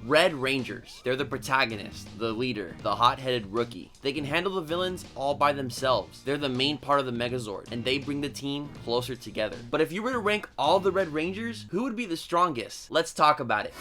Red Rangers. They're the protagonist, the leader, the hot-headed rookie. They can handle the villains all by themselves. They're the main part of the Megazord, and they bring the team closer together. But if you were to rank all the Red Rangers, who would be the strongest? Let's talk about it.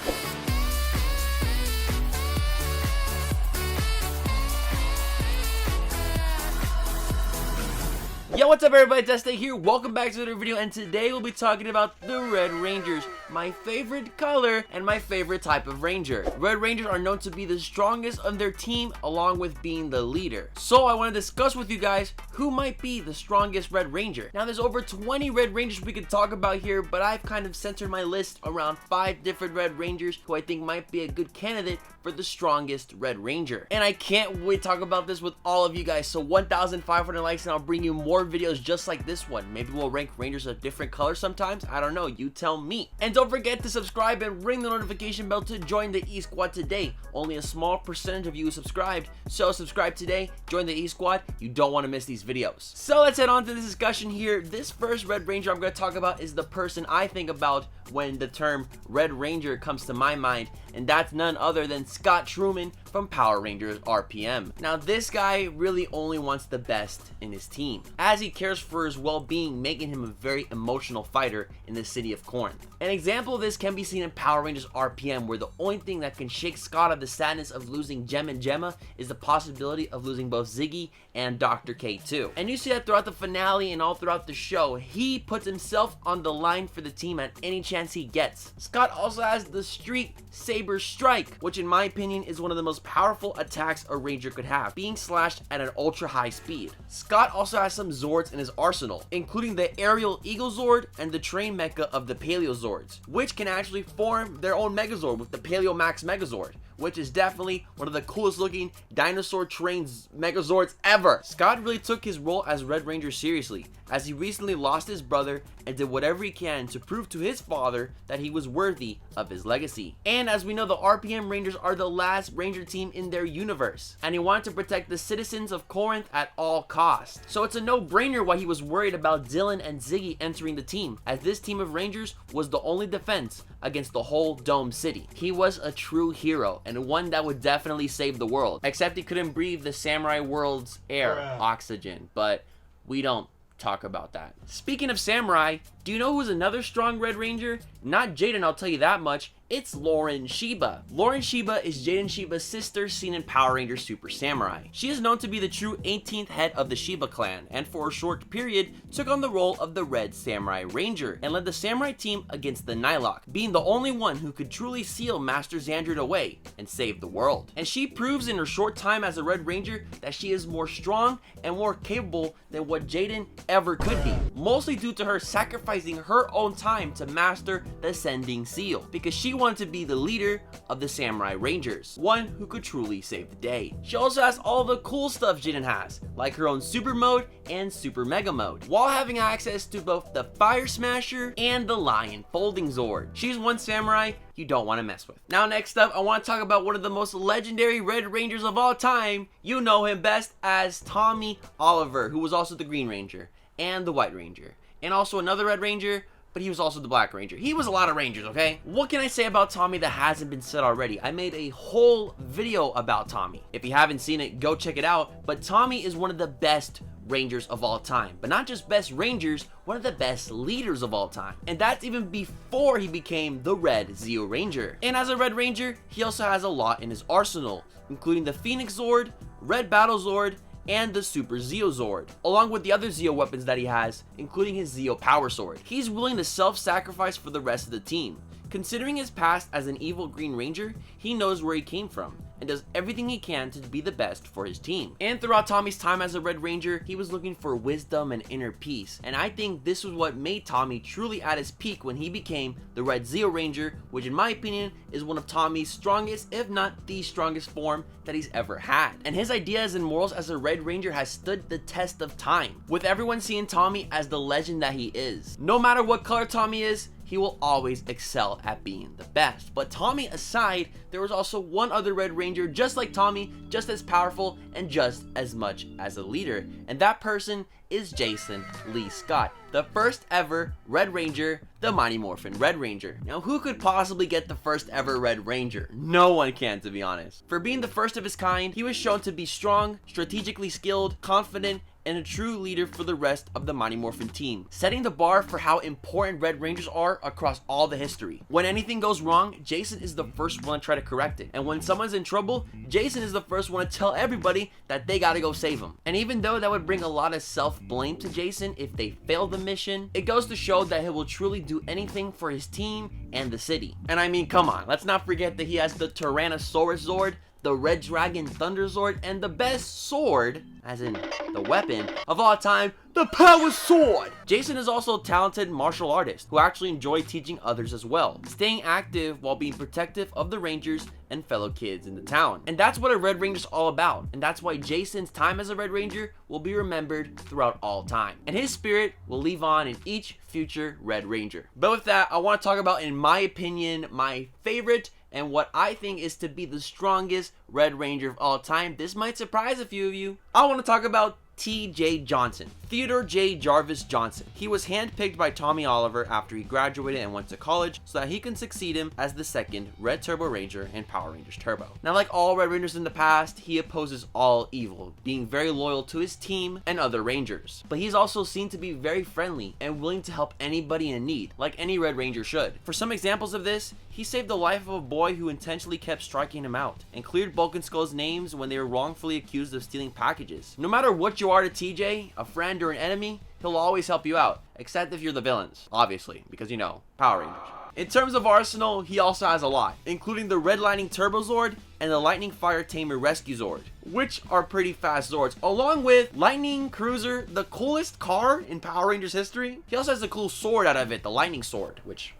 Yo, what's up everybody, it's Este here, welcome back to another video, and today we'll be talking about the Red Rangers, my favorite color and my favorite type of ranger. Red Rangers are known to be the strongest of their team along with being the leader. So I want to discuss with you guys who might be the strongest Red Ranger. Now there's over 20 Red Rangers we could talk about here, but I've kind of centered my list around 5 different Red Rangers who I think might be a good candidate for the strongest Red Ranger. And I can't wait to talk about this with all of you guys, so 1,500 likes and I'll bring you more videos just like this one. Maybe we'll rank Rangers of different colors sometimes, I don't know, you tell me. And don't forget to subscribe and ring the notification bell to join the E-Squad today. Only a small percentage of you subscribed, so subscribe today, join the E-Squad, you don't want to miss these videos. So let's head on to this discussion here. This first Red Ranger I'm going to talk about is the person I think about when the term Red Ranger comes to my mind, and that's none other than Scott Truman from Power Rangers RPM. Now this guy really only wants the best in his team, as he cares for his well-being, making him a very emotional fighter in the city of Corinth. An example of this can be seen in Power Rangers RPM, where the only thing that can shake Scott of the sadness of losing Gem and Gemma is the possibility of losing both Ziggy and Dr. K too. And you see that throughout the finale and all throughout the show, he puts himself on the line for the team at any chance he gets. Scott also has the Street Saber Strike, which in my opinion is one of the most powerful attacks a Ranger could have, being slashed at an ultra high speed. Scott also has some Zords in his arsenal, including the Aerial Eagle Zord and the train mecha of the Paleozords, which can actually form their own Megazord with the Paleo Max Megazord, which is definitely one of the coolest looking dinosaur trained Megazords ever. Scott really took his role as Red Ranger seriously, as he recently lost his brother and did whatever he can to prove to his father that he was worthy of his legacy. And as we know, the RPM Rangers are the last Ranger team in their universe, and he wanted to protect the citizens of Corinth at all costs. So it's a no-brainer why he was worried about Dylan and Ziggy entering the team, as this team of Rangers was the only defense against the whole Dome City. He was a true hero, and one that would definitely save the world, except he couldn't breathe the samurai world's air, oxygen, but we don't talk about that. Speaking of samurai, do you know who's another strong Red Ranger? Not Jaden, I'll tell you that much. It's Lauren Shiba. Lauren Shiba is Jaden Shiba's sister, seen in Power Rangers Super Samurai. She is known to be the true 18th head of the Shiba clan, and for a short period took on the role of the Red Samurai Ranger and led the samurai team against the Nylok, being the only one who could truly seal Master Xandred away and save the world. And she proves in her short time as a Red Ranger that she is more strong and more capable than what Jaden ever could be, mostly due to her sacrificing her own time to master the Ascending Seal, because she wanted to be the leader of the Samurai Rangers, one who could truly save the day. She also has all the cool stuff Jaden has, like her own Super Mode and Super Mega Mode, while having access to both the Fire Smasher and the Lion Folding Zord. She's one samurai you don't want to mess with. Now next up, I want to talk about one of the most legendary Red Rangers of all time. You know him best as Tommy Oliver, who was also the Green Ranger and the White Ranger, and also another Red Ranger, but he was also the Black Ranger. He was a lot of Rangers, okay? What can I say about Tommy that hasn't been said already? I made a whole video about Tommy. If you haven't seen it, go check it out. But Tommy is one of the best Rangers of all time. But not just best Rangers, one of the best leaders of all time. And that's even before he became the Red Zeo Ranger. And as a Red Ranger, he also has a lot in his arsenal, including the Phoenix Zord, Red Battle Zord, and the Super Zeo Zord, along with the other Zeo weapons that he has, including his Zeo Power Sword. He's willing to self-sacrifice for the rest of the team. Considering his past as an evil Green Ranger, he knows where he came from and does everything he can to be the best for his team. And throughout Tommy's time as a Red Ranger, he was looking for wisdom and inner peace, and I think this was what made Tommy truly at his peak when he became the Red Zeo Ranger, which in my opinion is one of Tommy's strongest, if not the strongest form that he's ever had. And his ideas and morals as a Red Ranger has stood the test of time, with everyone seeing Tommy as the legend that he is. No matter what color Tommy is, he will always excel at being the best. But Tommy aside, there was also one other Red Ranger just like Tommy, just as powerful and just as much as a leader, and that person is Jason Lee Scott, the first ever Red Ranger, the Mighty Morphin Red Ranger. Now, who could possibly get the first ever Red Ranger? No one can, to be honest. For being the first of his kind, he was shown to be strong, strategically skilled, confident, and a true leader for the rest of the Mighty Morphin team, setting the bar for how important Red Rangers are across all the history. When anything goes wrong, Jason is the first one to try to correct it, and when someone's in trouble, Jason is the first one to tell everybody that they gotta go save him. And even though that would bring a lot of self-blame to Jason if they fail the mission, it goes to show that he will truly do anything for his team and the city. And I mean, come on, let's not forget that he has the Tyrannosaurus Zord, the Red Dragon Thunder Zord, and the best sword, as in the weapon, of all time, the Power Sword! Jason is also a talented martial artist who actually enjoys teaching others as well, staying active while being protective of the Rangers and fellow kids in the town. And that's what a Red Ranger is all about, and that's why Jason's time as a Red Ranger will be remembered throughout all time, and his spirit will live on in each future Red Ranger. But with that, I want to talk about, in my opinion, my favorite and what I think is to be the strongest Red Ranger of all time. This might surprise a few of you. I want to talk about T.J. Johnson, Theodore J. Jarvis Johnson. He was handpicked by Tommy Oliver after he graduated and went to college so that he can succeed him as the second Red Turbo Ranger in Power Rangers Turbo. Now, like all Red Rangers in the past, he opposes all evil, being very loyal to his team and other Rangers. But he's also seen to be very friendly and willing to help anybody in need, like any Red Ranger should. For some examples of this, he saved the life of a boy who intentionally kept striking him out, and cleared Bulk and Skull's names when they were wrongfully accused of stealing packages. No matter what you are to TJ, a friend or an enemy, he'll always help you out, except if you're the villains, obviously, because you know, Power Rangers. In terms of arsenal, he also has a lot, including the Red Lightning Turbo Zord and the Lightning Fire Tamer Rescue Zord, which are pretty fast Zords, along with Lightning Cruiser, the coolest car in Power Rangers history. He also has a cool sword out of it, the Lightning Sword, which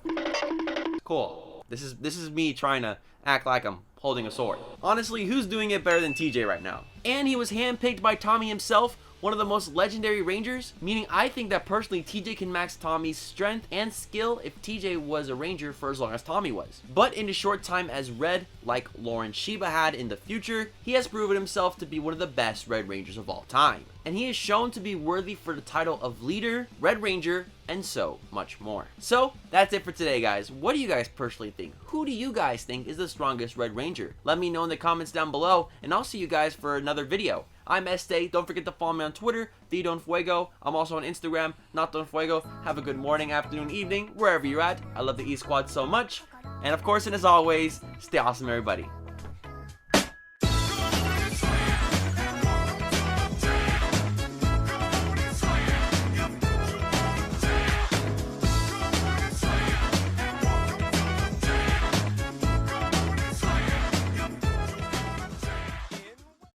cool. This is me trying to act like I'm holding a sword. Honestly, who's doing it better than TJ right now? And he was handpicked by Tommy himself, one of the most legendary Rangers, meaning I think that personally TJ can max Tommy's strength and skill if TJ was a Ranger for as long as Tommy was. But in a short time as Red, like Lauren Shiba had in the future, he has proven himself to be one of the best Red Rangers of all time. And he is shown to be worthy for the title of leader, Red Ranger, and so much more. So that's it for today, guys. What do you guys personally think? Who do you guys think is the strongest Red Ranger? Let me know in the comments down below, and I'll see you guys for another video. I'm Este. Don't forget to follow me on Twitter, The Don Fuego. I'm also on Instagram, Not Don Fuego. Have a good morning, afternoon, evening, wherever you're at. I love the E Squad so much. And of course, and as always, stay awesome, everybody.